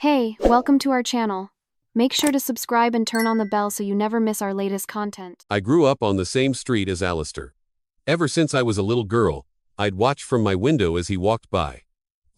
Hey, welcome to our channel. Make sure to subscribe and turn on the bell so you never miss our latest content. I grew up on the same street as Alistair. Ever since I was a little girl, I'd watch from my window as he walked by.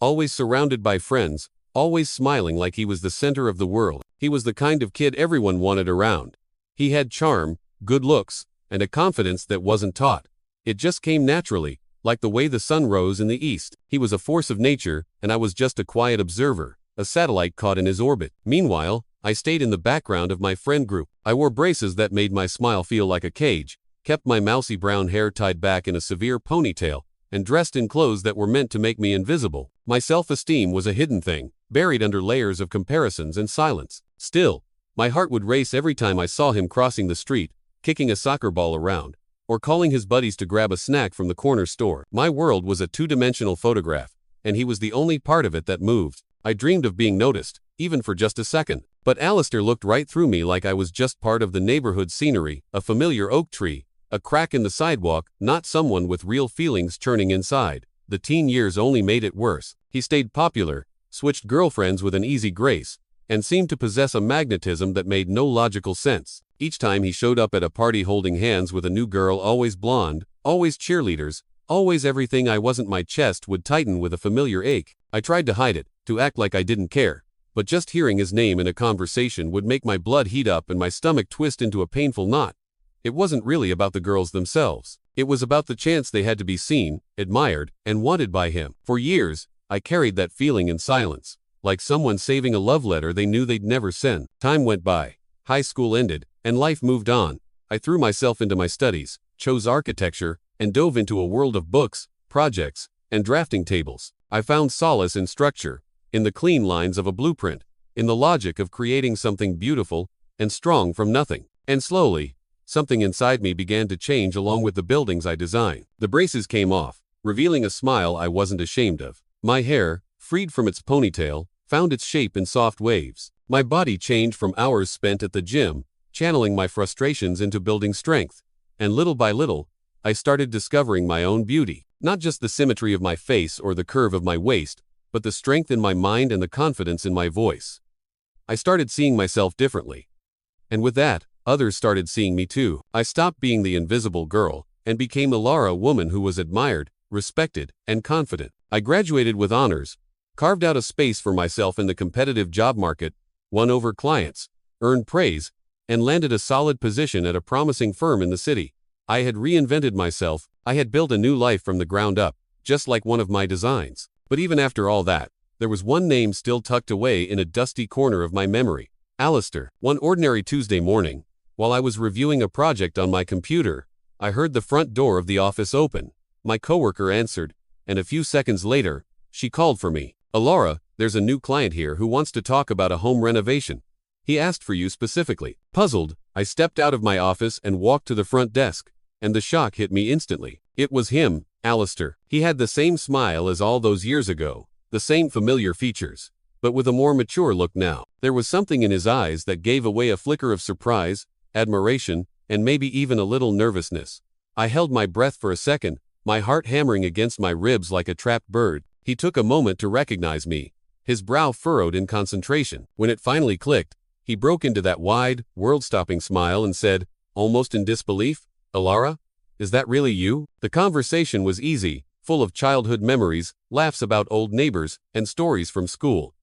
Always surrounded by friends, always smiling like he was the center of the world. He was the kind of kid everyone wanted around. He had charm, good looks, and a confidence that wasn't taught. It just came naturally, like the way the sun rose in the east. He was a force of nature, and I was just a quiet observer, a satellite caught in his orbit. Meanwhile, I stayed in the background of my friend group. I wore braces that made my smile feel like a cage, kept my mousy brown hair tied back in a severe ponytail, and dressed in clothes that were meant to make me invisible. My self-esteem was a hidden thing, buried under layers of comparisons and silence. Still, my heart would race every time I saw him crossing the street, kicking a soccer ball around, or calling his buddies to grab a snack from the corner store. My world was a two-dimensional photograph, and he was the only part of it that moved. I dreamed of being noticed, even for just a second. But Alistair looked right through me like I was just part of the neighborhood scenery, a familiar oak tree, a crack in the sidewalk, not someone with real feelings churning inside. The teen years only made it worse. He stayed popular, switched girlfriends with an easy grace, and seemed to possess a magnetism that made no logical sense. Each time he showed up at a party holding hands with a new girl, always blonde, always cheerleaders, always everything I wasn't, my chest would tighten with a familiar ache. I tried to hide it, to act like I didn't care, but just hearing his name in a conversation would make my blood heat up and my stomach twist into a painful knot. It wasn't really about the girls themselves. It was about the chance they had to be seen, admired, and wanted by him. For years, I carried that feeling in silence, like someone saving a love letter they knew they'd never send. Time went by, high school ended, and life moved on. I threw myself into my studies, chose architecture, and dove into a world of books, projects, and drafting tables. I found solace in structure, in the clean lines of a blueprint, in the logic of creating something beautiful and strong from nothing. And slowly, something inside me began to change along with the buildings I designed. The braces came off, revealing a smile I wasn't ashamed of. My hair, freed from its ponytail, found its shape in soft waves. My body changed from hours spent at the gym, channeling my frustrations into building strength. And little by little, I started discovering my own beauty. Not just the symmetry of my face or the curve of my waist, but the strength in my mind and the confidence in my voice. I started seeing myself differently. And with that, others started seeing me too. I stopped being the invisible girl and became a woman who was admired, respected, and confident. I graduated with honors, carved out a space for myself in the competitive job market, won over clients, earned praise, and landed a solid position at a promising firm in the city. I had reinvented myself. I had built a new life from the ground up, just like one of my designs. But even after all that, there was one name still tucked away in a dusty corner of my memory. Alistair. One ordinary Tuesday morning, while I was reviewing a project on my computer, I heard the front door of the office open. My coworker answered, and a few seconds later, she called for me. "Alara, there's a new client here who wants to talk about a home renovation. He asked for you specifically." Puzzled, I stepped out of my office and walked to the front desk, and the shock hit me instantly. It was him, Alistair. He had the same smile as all those years ago, the same familiar features, but with a more mature look now. There was something in his eyes that gave away a flicker of surprise, admiration, and maybe even a little nervousness. I held my breath for a second, my heart hammering against my ribs like a trapped bird. He took a moment to recognize me, his brow furrowed in concentration. When it finally clicked, he broke into that wide, world-stopping smile and said, almost in disbelief, "Alara, is that really you?" The conversation was easy, full of childhood memories, laughs about old neighbors, and stories from school.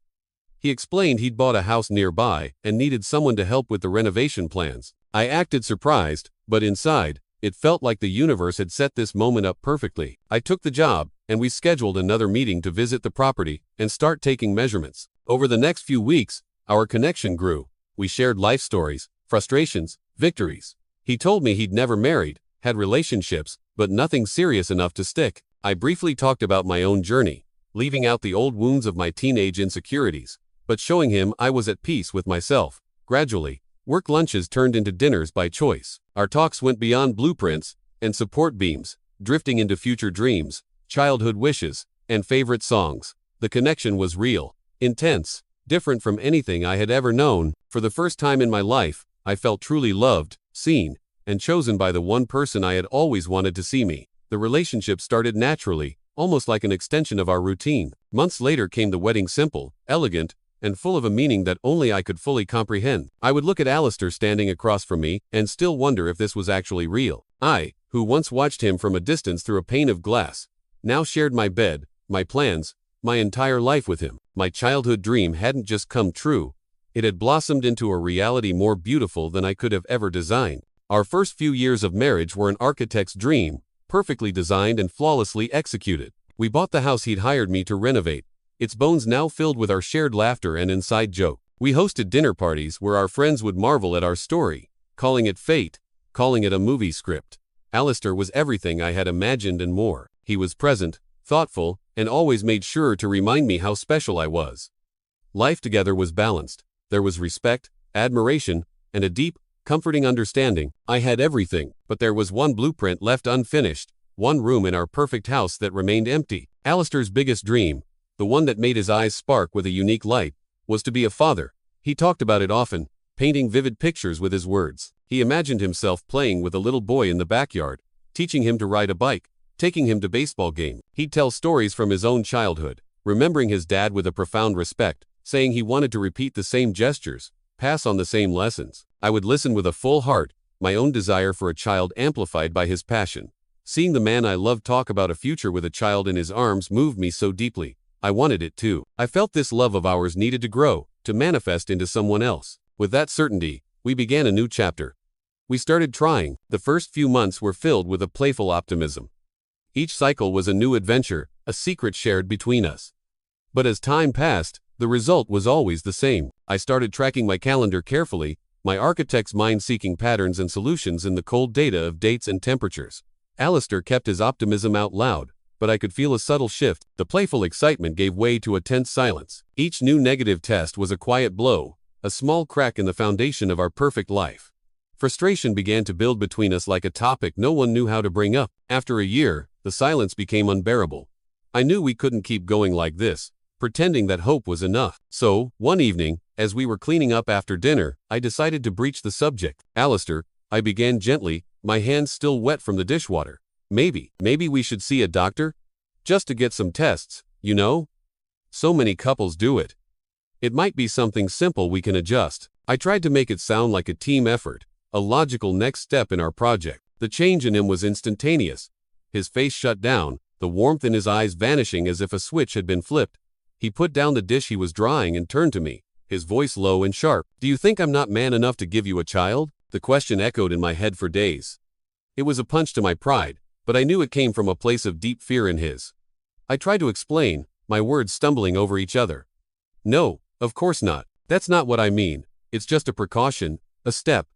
He explained he'd bought a house nearby and needed someone to help with the renovation plans. I acted surprised, but inside, it felt like the universe had set this moment up perfectly. I took the job, and we scheduled another meeting to visit the property and start taking measurements. Over the next few weeks, our connection grew. We shared life stories, frustrations, victories. He told me he'd never married, had relationships, but nothing serious enough to stick. I briefly talked about my own journey, leaving out the old wounds of my teenage insecurities, but showing him I was at peace with myself. Gradually, work lunches turned into dinners by choice. Our talks went beyond blueprints and support beams, drifting into future dreams, childhood wishes, and favorite songs. The connection was real, intense, different from anything I had ever known. For the first time in my life, I felt truly loved, seen, and chosen by the one person I had always wanted to see me. The relationship started naturally, almost like an extension of our routine. Months later came the wedding, simple, elegant, and full of a meaning that only I could fully comprehend. I would look at Alistair standing across from me and still wonder if this was actually real. I, who once watched him from a distance through a pane of glass, now shared my bed, my plans, my entire life with him. My childhood dream hadn't just come true, it had blossomed into a reality more beautiful than I could have ever designed. Our first few years of marriage were an architect's dream, perfectly designed and flawlessly executed. We bought the house he'd hired me to renovate, its bones now filled with our shared laughter and inside joke. We hosted dinner parties where our friends would marvel at our story, calling it fate, calling it a movie script. Alistair was everything I had imagined and more. He was present, thoughtful, and always made sure to remind me how special I was. Life together was balanced. There was respect, admiration, and a deep, comforting understanding. I had everything, but there was one blueprint left unfinished, one room in our perfect house that remained empty. Alistair's biggest dream, the one that made his eyes spark with a unique light, was to be a father. He talked about it often, painting vivid pictures with his words. He imagined himself playing with a little boy in the backyard, teaching him to ride a bike, taking him to baseball games. He'd tell stories from his own childhood, remembering his dad with a profound respect, saying he wanted to repeat the same gestures, pass on the same lessons. I would listen with a full heart, my own desire for a child amplified by his passion. Seeing the man I loved talk about a future with a child in his arms moved me so deeply. I wanted it too. I felt this love of ours needed to grow, to manifest into someone else. With that certainty, we began a new chapter. We started trying. The first few months were filled with a playful optimism. Each cycle was a new adventure, a secret shared between us. But as time passed, the result was always the same. I started tracking my calendar carefully, my architect's mind seeking patterns and solutions in the cold data of dates and temperatures. Alistair kept his optimism out loud, but I could feel a subtle shift. The playful excitement gave way to a tense silence. Each new negative test was a quiet blow, a small crack in the foundation of our perfect life. Frustration began to build between us like a topic no one knew how to bring up. After a year, the silence became unbearable. I knew we couldn't keep going like this, pretending that hope was enough. So, one evening, as we were cleaning up after dinner, I decided to breach the subject. Alistair, I began gently, my hands still wet from the dishwater. Maybe we should see a doctor? Just to get some tests, you know? So many couples do it. It might be something simple we can adjust. I tried to make it sound like a team effort, a logical next step in our project. The change in him was instantaneous. His face shut down, the warmth in his eyes vanishing as if a switch had been flipped. He put down the dish he was drying and turned to me, his voice low and sharp. "Do you think I'm not man enough to give you a child?" The question echoed in my head for days. It was a punch to my pride, but I knew it came from a place of deep fear in his. I tried to explain, my words stumbling over each other. "No, of course not. That's not what I mean. It's just a precaution, a step.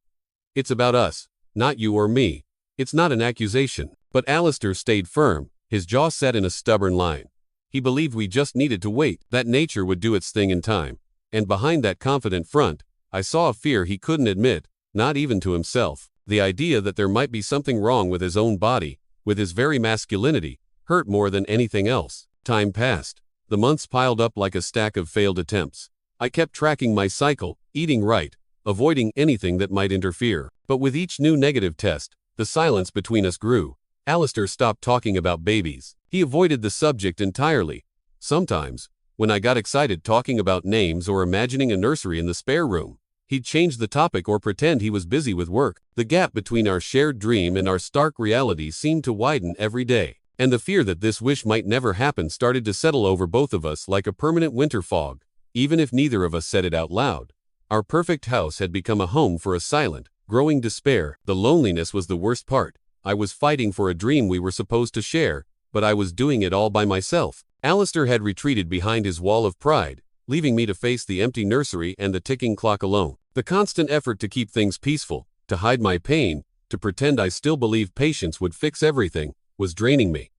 It's about us, not you or me. It's not an accusation." But Alistair stayed firm, his jaw set in a stubborn line. He believed we just needed to wait, that nature would do its thing in time. And behind that confident front, I saw a fear he couldn't admit, not even to himself. The idea that there might be something wrong with his own body, with his very masculinity, hurt more than anything else. Time passed. The months piled up like a stack of failed attempts. I kept tracking my cycle, eating right, avoiding anything that might interfere. But with each new negative test, the silence between us grew. Alistair stopped talking about babies. He avoided the subject entirely. Sometimes, when I got excited talking about names or imagining a nursery in the spare room, he'd change the topic or pretend he was busy with work. The gap between our shared dream and our stark reality seemed to widen every day. And the fear that this wish might never happen started to settle over both of us like a permanent winter fog, even if neither of us said it out loud. Our perfect house had become a home for a silent, growing despair. The loneliness was the worst part. I was fighting for a dream we were supposed to share, but I was doing it all by myself. Alistair had retreated behind his wall of pride, leaving me to face the empty nursery and the ticking clock alone. The constant effort to keep things peaceful, to hide my pain, to pretend I still believed patience would fix everything, was draining me.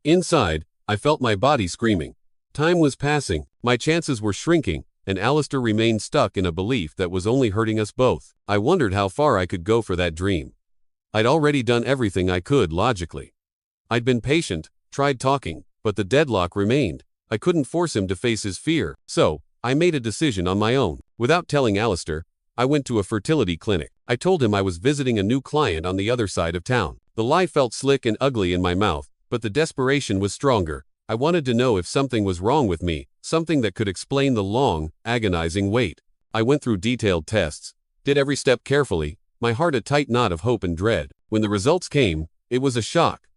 Inside, I felt my body screaming. Time was passing, my chances were shrinking, and Alistair remained stuck in a belief that was only hurting us both. I wondered how far I could go for that dream. I'd already done everything I could logically. I'd been patient, tried talking, but the deadlock remained. I couldn't force him to face his fear, so I made a decision on my own. Without telling Alistair, I went to a fertility clinic. I told him I was visiting a new client on the other side of town. The lie felt slick and ugly in my mouth, but the desperation was stronger. I wanted to know if something was wrong with me, something that could explain the long, agonizing wait. I went through detailed tests, did every step carefully, my heart a tight knot of hope and dread. When the results came, it was a shock.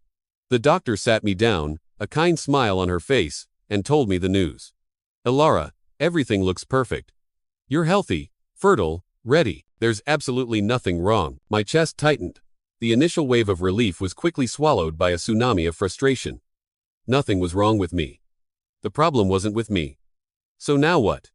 The doctor sat me down, a kind smile on her face, and told me the news. Ilara, everything looks perfect. You're healthy, fertile, ready. There's absolutely nothing wrong. My chest tightened. The initial wave of relief was quickly swallowed by a tsunami of frustration. Nothing was wrong with me. The problem wasn't with me. So now what?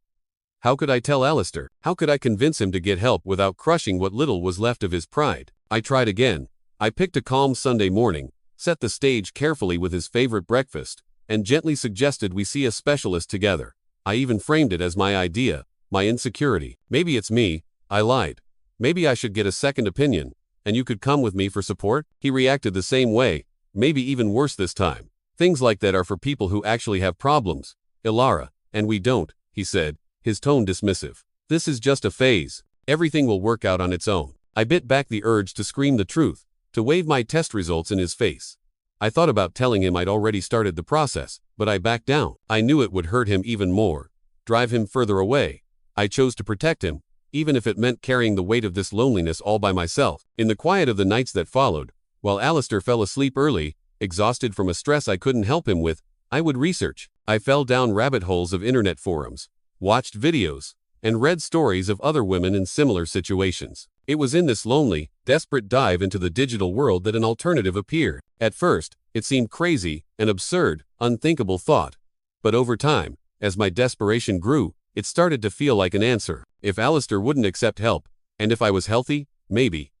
How could I tell Alistair? How could I convince him to get help without crushing what little was left of his pride? I tried again. I picked a calm Sunday morning, set the stage carefully with his favorite breakfast, and gently suggested we see a specialist together. I even framed it as my idea, my insecurity. Maybe it's me, I lied. Maybe I should get a second opinion, and you could come with me for support? He reacted the same way, maybe even worse this time. Things like that are for people who actually have problems, Ilara, and we don't, he said, his tone dismissive. This is just a phase. Everything will work out on its own. I bit back the urge to scream the truth, to wave my test results in his face. I thought about telling him I'd already started the process, but I backed down. I knew it would hurt him even more, drive him further away. I chose to protect him, even if it meant carrying the weight of this loneliness all by myself. In the quiet of the nights that followed, while Alistair fell asleep early, exhausted from a stress I couldn't help him with, I would research. I fell down rabbit holes of internet forums, watched videos, and read stories of other women in similar situations. It was in this lonely, desperate dive into the digital world that an alternative appeared. At first, it seemed crazy, an absurd, unthinkable thought. But over time, as my desperation grew, it started to feel like an answer. If Alistair wouldn't accept help, and if I was healthy, maybe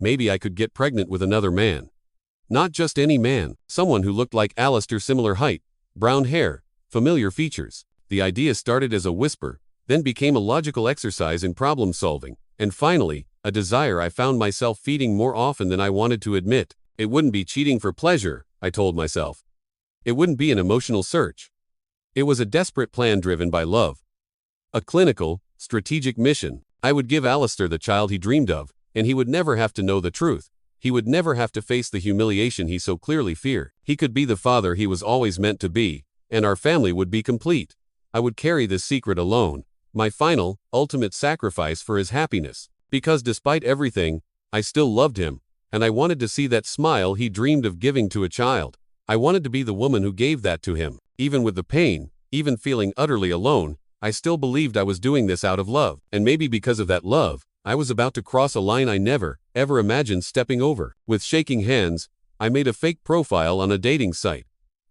I could get pregnant with another man. Not just any man, someone who looked like Alistair, similar height, brown hair, familiar features. The idea started as a whisper, then became a logical exercise in problem solving, and finally, a desire I found myself feeding more often than I wanted to admit. It wouldn't be cheating for pleasure, I told myself. It wouldn't be an emotional search. It was a desperate plan driven by love. A clinical, strategic mission. I would give Alistair the child he dreamed of, and he would never have to know the truth. He would never have to face the humiliation he so clearly feared. He could be the father he was always meant to be, and our family would be complete. I would carry this secret alone, my final, ultimate sacrifice for his happiness. Because despite everything, I still loved him, and I wanted to see that smile he dreamed of giving to a child. I wanted to be the woman who gave that to him. Even with the pain, even feeling utterly alone, I still believed I was doing this out of love. And maybe because of that love, I was about to cross a line I never, ever imagined stepping over. With shaking hands, I made a fake profile on a dating site.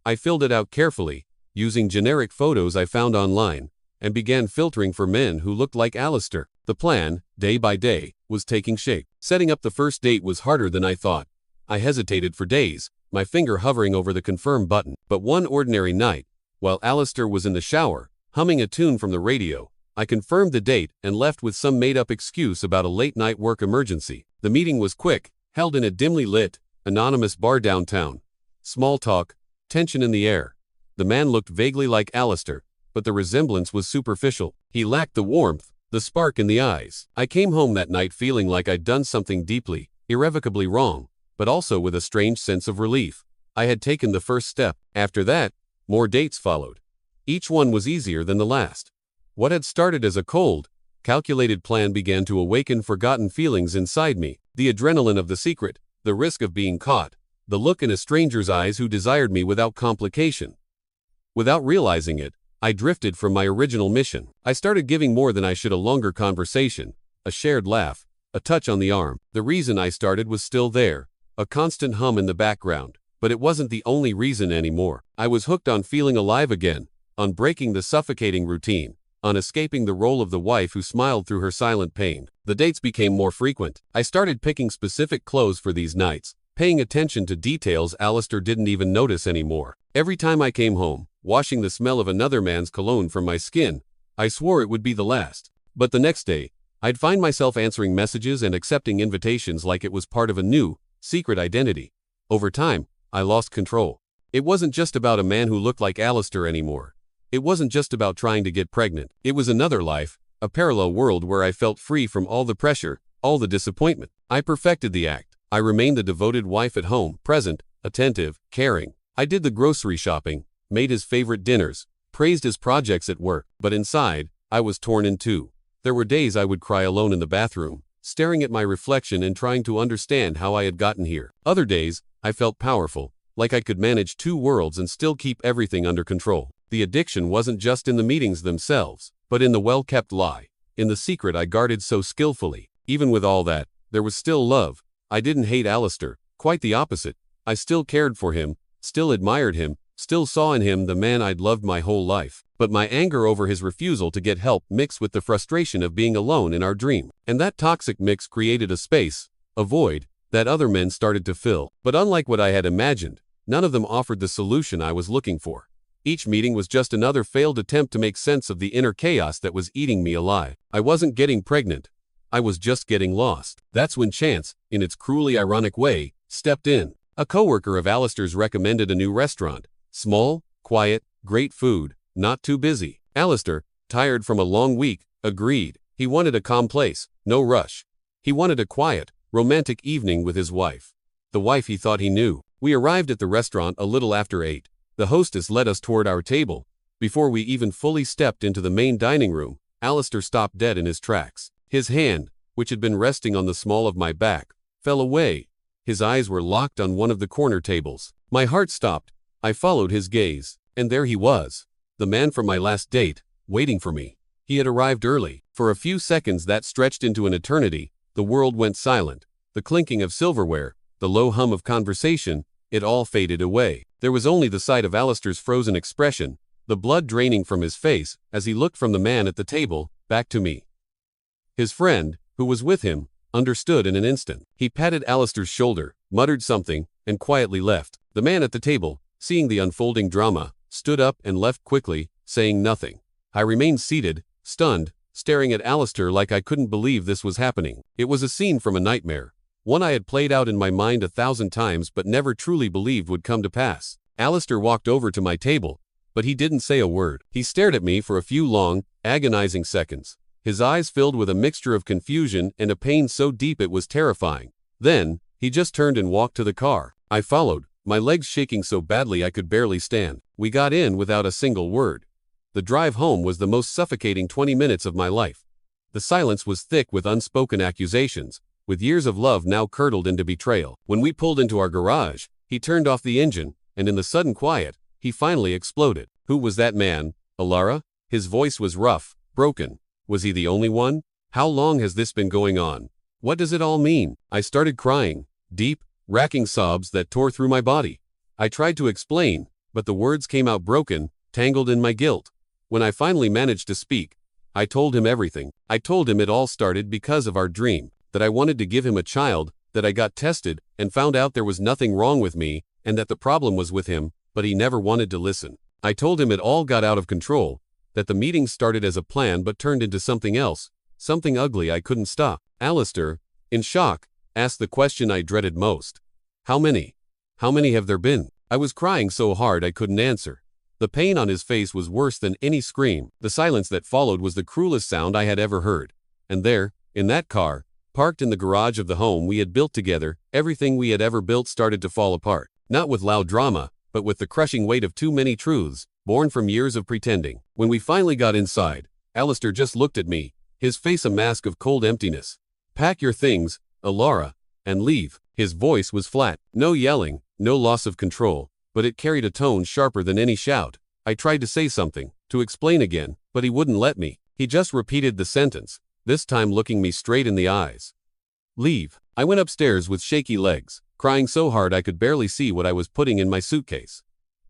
I filled it out carefully, using generic photos I found online, and began filtering for men who looked like Alistair. The plan, day by day, was taking shape. Setting up the first date was harder than I thought. I hesitated for days, my finger hovering over the confirm button. But one ordinary night, while Alistair was in the shower, humming a tune from the radio, I confirmed the date and left with some made-up excuse about a late-night work emergency. The meeting was quick, held in a dimly lit, anonymous bar downtown. Small talk, tension in the air. The man looked vaguely like Alistair, but the resemblance was superficial. He lacked the warmth, the spark in the eyes. I came home that night feeling like I'd done something deeply, irrevocably wrong, but also with a strange sense of relief. I had taken the first step. After that, more dates followed. Each one was easier than the last. What had started as a cold, calculated plan began to awaken forgotten feelings inside me. The adrenaline of the secret, the risk of being caught, the look in a stranger's eyes who desired me without complication. Without realizing it, I drifted from my original mission. I started giving more than I should: a longer conversation, a shared laugh, a touch on the arm. The reason I started was still there, a constant hum in the background, but it wasn't the only reason anymore. I was hooked on feeling alive again, on breaking the suffocating routine, on escaping the role of the wife who smiled through her silent pain. The dates became more frequent. I started picking specific clothes for these nights, paying attention to details Alistair didn't even notice anymore. Every time I came home, washing the smell of another man's cologne from my skin, I swore it would be the last. But the next day, I'd find myself answering messages and accepting invitations like it was part of a new, secret identity. Over time, I lost control. It wasn't just about a man who looked like Alistair anymore. It wasn't just about trying to get pregnant. It was another life, a parallel world where I felt free from all the pressure, all the disappointment. I perfected the act. I remained the devoted wife at home, present, attentive, caring. I did the grocery shopping, made his favorite dinners, praised his projects at work, but inside, I was torn in two. There were days I would cry alone in the bathroom, staring at my reflection and trying to understand how I had gotten here. Other days, I felt powerful, like I could manage two worlds and still keep everything under control. The addiction wasn't just in the meetings themselves, but in the well-kept lie, in the secret I guarded so skillfully. Even with all that, there was still love. I didn't hate Alistair, quite the opposite. I still cared for him, still admired him, still saw in him the man I'd loved my whole life. But my anger over his refusal to get help mixed with the frustration of being alone in our dream. And that toxic mix created a space, a void, that other men started to fill. But unlike what I had imagined, none of them offered the solution I was looking for. Each meeting was just another failed attempt to make sense of the inner chaos that was eating me alive. I wasn't getting pregnant. I was just getting lost. That's when chance, in its cruelly ironic way, stepped in. A coworker of Alistair's recommended a new restaurant. Small, quiet, great food, not too busy. Alistair, tired from a long week, agreed. He wanted a calm place, no rush. He wanted a quiet, romantic evening with his wife. The wife he thought he knew. We arrived at the restaurant a little after 8. The hostess led us toward our table. Before we even fully stepped into the main dining room, Alistair stopped dead in his tracks. His hand, which had been resting on the small of my back, fell away. His eyes were locked on one of the corner tables. My heart stopped. I followed his gaze, and there he was, the man from my last date, waiting for me. He had arrived early. For a few seconds that stretched into an eternity, the world went silent. The clinking of silverware, the low hum of conversation, it all faded away. There was only the sight of Alistair's frozen expression, the blood draining from his face as he looked from the man at the table, back to me. His friend, who was with him, understood in an instant. He patted Alistair's shoulder, muttered something, and quietly left. The man at the table, seeing the unfolding drama, stood up and left quickly, saying nothing. I remained seated, stunned, staring at Alistair like I couldn't believe this was happening. It was a scene from a nightmare, one I had played out in my mind 1,000 times but never truly believed would come to pass. Alistair walked over to my table, but he didn't say a word. He stared at me for a few long, agonizing seconds, his eyes filled with a mixture of confusion and a pain so deep it was terrifying. Then, he just turned and walked to the car. I followed, my legs shaking so badly I could barely stand. We got in without a single word. The drive home was the most suffocating 20 minutes of my life. The silence was thick with unspoken accusations, with years of love now curdled into betrayal. When we pulled into our garage, he turned off the engine, and in the sudden quiet, he finally exploded. Who was that man, Alara? His voice was rough, broken. Was he the only one? How long has this been going on? What does it all mean? I started crying, deep, racking sobs that tore through my body. I tried to explain, but the words came out broken, tangled in my guilt. When I finally managed to speak, I told him everything. I told him it all started because of our dream, that I wanted to give him a child, that I got tested and found out there was nothing wrong with me, and that the problem was with him, but he never wanted to listen. I told him it all got out of control, that the meeting started as a plan but turned into something else, something ugly I couldn't stop. Alistair, in shock, asked the question I dreaded most. How many? How many have there been? I was crying so hard I couldn't answer. The pain on his face was worse than any scream. The silence that followed was the cruelest sound I had ever heard. And there, in that car, parked in the garage of the home we had built together, everything we had ever built started to fall apart. Not with loud drama, but with the crushing weight of too many truths, born from years of pretending. When we finally got inside, Alistair just looked at me, his face a mask of cold emptiness. Pack your things, Alara, and leave. His voice was flat, no yelling, no loss of control, but it carried a tone sharper than any shout. I tried to say something, to explain again, but he wouldn't let me. He just repeated the sentence, this time looking me straight in the eyes. Leave. I went upstairs with shaky legs, crying so hard I could barely see what I was putting in my suitcase.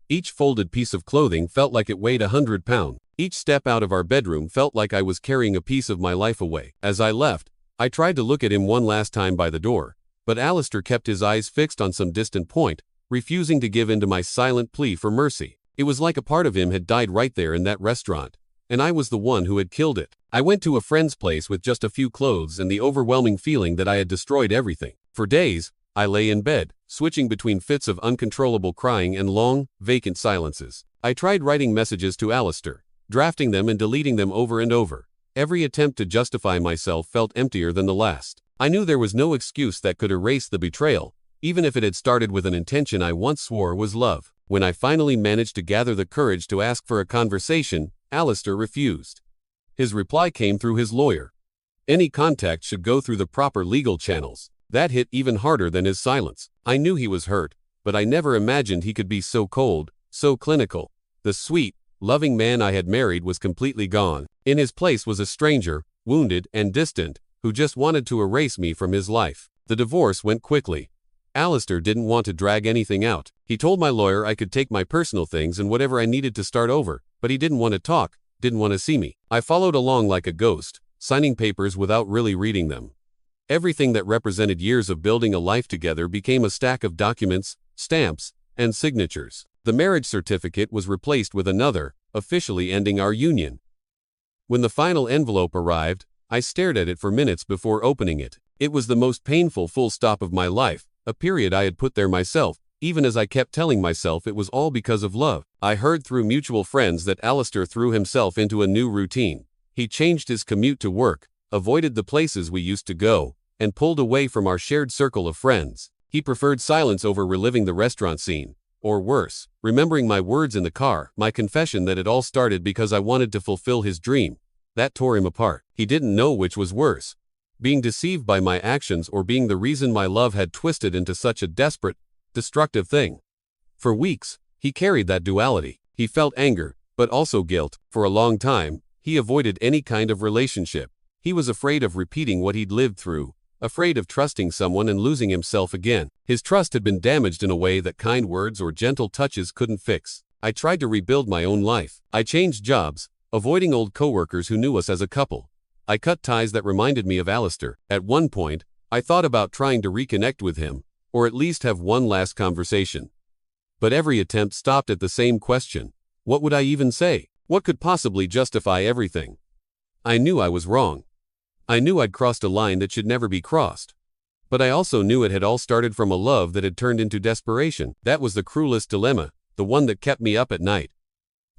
Each folded piece of clothing felt like it weighed 100 pounds. Each step out of our bedroom felt like I was carrying a piece of my life away. As I left, I tried to look at him one last time by the door, but Alistair kept his eyes fixed on some distant point, refusing to give in to my silent plea for mercy. It was like a part of him had died right there in that restaurant, and I was the one who had killed it. I went to a friend's place with just a few clothes and the overwhelming feeling that I had destroyed everything. For days, I lay in bed, switching between fits of uncontrollable crying and long, vacant silences. I tried writing messages to Alistair, drafting them and deleting them over and over. Every attempt to justify myself felt emptier than the last. I knew there was no excuse that could erase the betrayal, even if it had started with an intention I once swore was love. When I finally managed to gather the courage to ask for a conversation, Alistair refused. His reply came through his lawyer. Any contact should go through the proper legal channels. That hit even harder than his silence. I knew he was hurt, but I never imagined he could be so cold, so clinical. The sweet, loving man I had married was completely gone. In his place was a stranger, wounded and distant, who just wanted to erase me from his life. The divorce went quickly. Alistair didn't want to drag anything out. He told my lawyer I could take my personal things and whatever I needed to start over, but he didn't want to talk, didn't want to see me. I followed along like a ghost, signing papers without really reading them. Everything that represented years of building a life together became a stack of documents, stamps, and signatures. The marriage certificate was replaced with another, officially ending our union. When the final envelope arrived, I stared at it for minutes before opening it. It was the most painful full stop of my life, a period I had put there myself, even as I kept telling myself it was all because of love. I heard through mutual friends that Alistair threw himself into a new routine. He changed his commute to work, avoided the places we used to go, and pulled away from our shared circle of friends. He preferred silence over reliving the restaurant scene, or worse, remembering my words in the car, my confession that it all started because I wanted to fulfill his dream. That tore him apart. He didn't know which was worse, being deceived by my actions or being the reason my love had twisted into such a desperate, destructive thing. For weeks, he carried that duality. He felt anger, but also guilt. For a long time, he avoided any kind of relationship. He was afraid of repeating what he'd lived through, afraid of trusting someone and losing himself again. His trust had been damaged in a way that kind words or gentle touches couldn't fix. I tried to rebuild my own life. I changed jobs, avoiding old coworkers who knew us as a couple. I cut ties that reminded me of Alistair. At one point, I thought about trying to reconnect with him, or at least have one last conversation. But every attempt stopped at the same question. What would I even say? What could possibly justify everything? I knew I was wrong. I knew I'd crossed a line that should never be crossed. But I also knew it had all started from a love that had turned into desperation. That was the cruelest dilemma, the one that kept me up at night.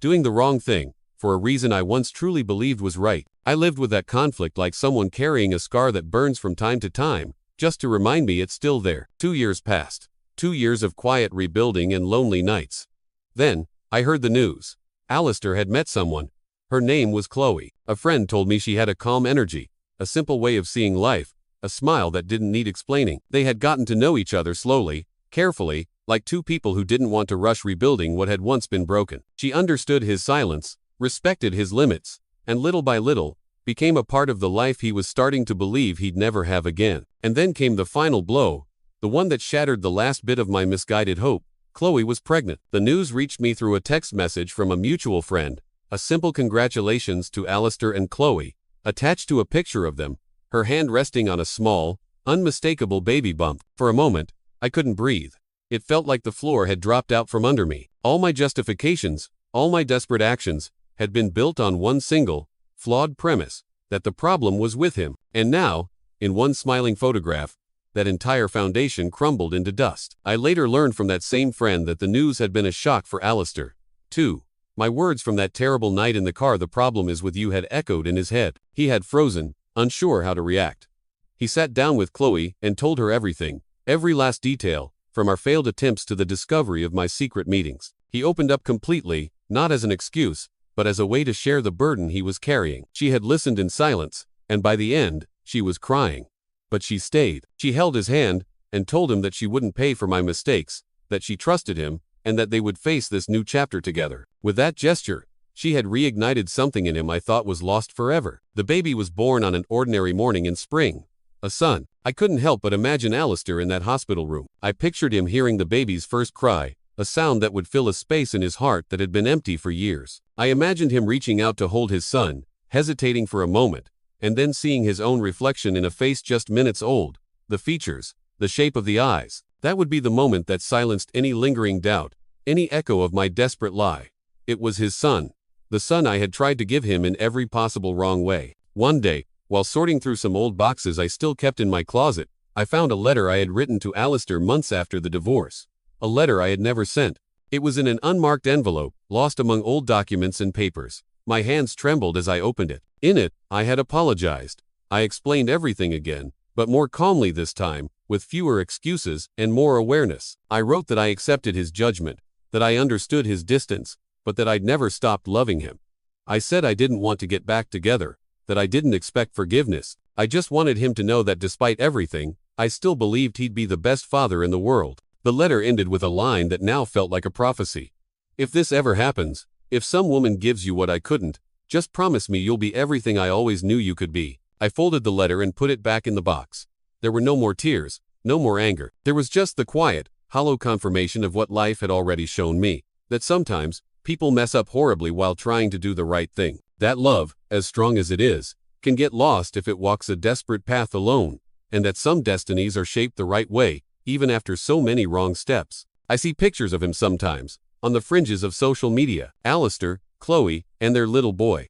Doing the wrong thing, for a reason I once truly believed was right. I lived with that conflict like someone carrying a scar that burns from time to time, just to remind me it's still there. 2 years passed. 2 years of quiet rebuilding and lonely nights. Then, I heard the news. Alistair had met someone. Her name was Chloe. A friend told me she had a calm energy, a simple way of seeing life, a smile that didn't need explaining. They had gotten to know each other slowly, carefully, like two people who didn't want to rush rebuilding what had once been broken. She understood his silence, respected his limits, and little by little, became a part of the life he was starting to believe he'd never have again. And then came the final blow, the one that shattered the last bit of my misguided hope. Chloe was pregnant. The news reached me through a text message from a mutual friend, a simple congratulations to Alistair and Chloe, attached to a picture of them, her hand resting on a small, unmistakable baby bump. For a moment, I couldn't breathe. It felt like the floor had dropped out from under me. All my justifications, all my desperate actions, had been built on one single, flawed premise, that the problem was with him. And now, in one smiling photograph, that entire foundation crumbled into dust. I later learned from that same friend that the news had been a shock for Alistair, too. My words from that terrible night in the car, "The problem is with you," had echoed in his head. He had frozen, unsure how to react. He sat down with Chloe and told her everything, every last detail, from our failed attempts to the discovery of my secret meetings. He opened up completely, not as an excuse, but as a way to share the burden he was carrying. She had listened in silence, and by the end, she was crying. But she stayed. She held his hand, and told him that she wouldn't pay for my mistakes, that she trusted him, and that they would face this new chapter together. With that gesture, she had reignited something in him I thought was lost forever. The baby was born on an ordinary morning in spring. A son. I couldn't help but imagine Alistair in that hospital room. I pictured him hearing the baby's first cry, a sound that would fill a space in his heart that had been empty for years. I imagined him reaching out to hold his son, hesitating for a moment, and then seeing his own reflection in a face just minutes old, the features, the shape of the eyes. That would be the moment that silenced any lingering doubt, any echo of my desperate lie. It was his son, the son I had tried to give him in every possible wrong way. One day, while sorting through some old boxes I still kept in my closet, I found a letter I had written to Alistair months after the divorce. A letter I had never sent. It was in an unmarked envelope, lost among old documents and papers. My hands trembled as I opened it. In it, I had apologized. I explained everything again, but more calmly this time, with fewer excuses and more awareness. I wrote that I accepted his judgment, that I understood his distance, but that I'd never stopped loving him. I said I didn't want to get back together, that I didn't expect forgiveness. I just wanted him to know that despite everything, I still believed he'd be the best father in the world. The letter ended with a line that now felt like a prophecy. If this ever happens, if some woman gives you what I couldn't, just promise me you'll be everything I always knew you could be. I folded the letter and put it back in the box. There were no more tears, no more anger. There was just the quiet, hollow confirmation of what life had already shown me, that sometimes, people mess up horribly while trying to do the right thing. That love, as strong as it is, can get lost if it walks a desperate path alone, and that some destinies are shaped the right way, even after so many wrong steps. I see pictures of him sometimes, on the fringes of social media, Alistair, Chloe, and their little boy.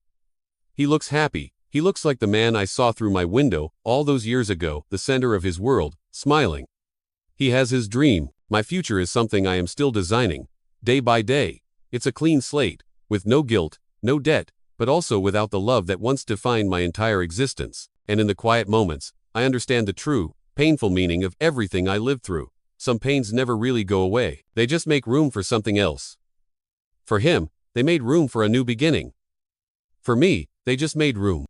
He looks happy. He looks like the man I saw through my window all those years ago, the center of his world, smiling. He has his dream. My future is something I am still designing, day by day. It's a clean slate, with no guilt, no debt, but also without the love that once defined my entire existence. And in the quiet moments, I understand the true, painful meaning of everything I lived through. Some pains never really go away. They just make room for something else. For him, they made room for a new beginning. For me, they just made room.